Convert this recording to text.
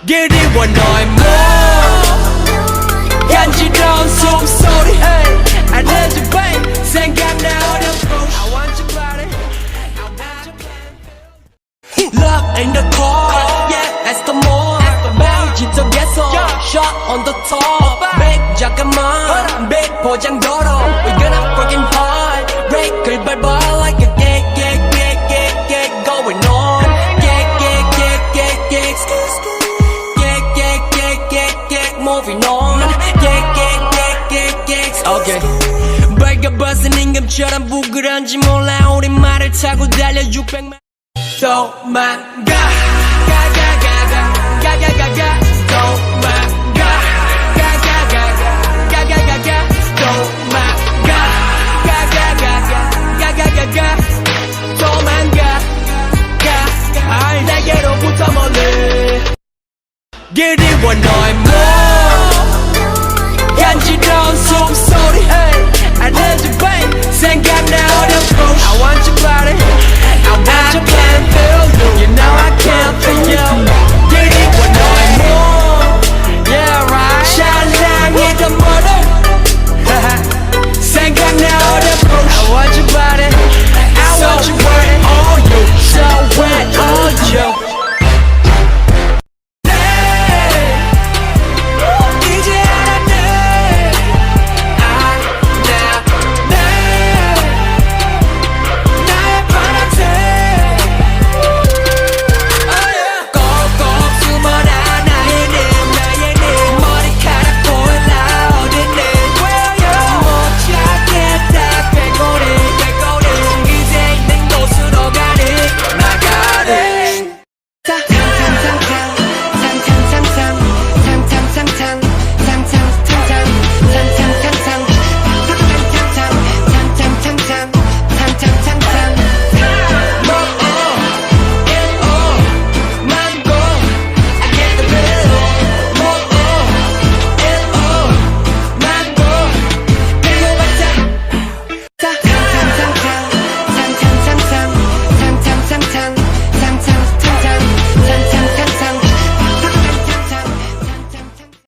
그리워 너의 몸 간지러운 숨소리 I need you babe 생각나 어렵고 I want your body I want your body Love in the car yeah that's the more 매일 지적에서 shot on the top babe 잠깐만 babe 포장도로 we gonna working hard break을 밟아 like a gig going on moving on okay 밝아벗은 임금처럼 부끄러운지 몰라 우리 말을 타고 달려 600만 도망가 가가가가 도망가 가가가가 도망가 가가가가 도망가 내게로부터 멀리 그리워 너의 몸 간지러운 숨소리 I need you babe 생각나 어렵고 I want your body I want your can feel you You know I can't feel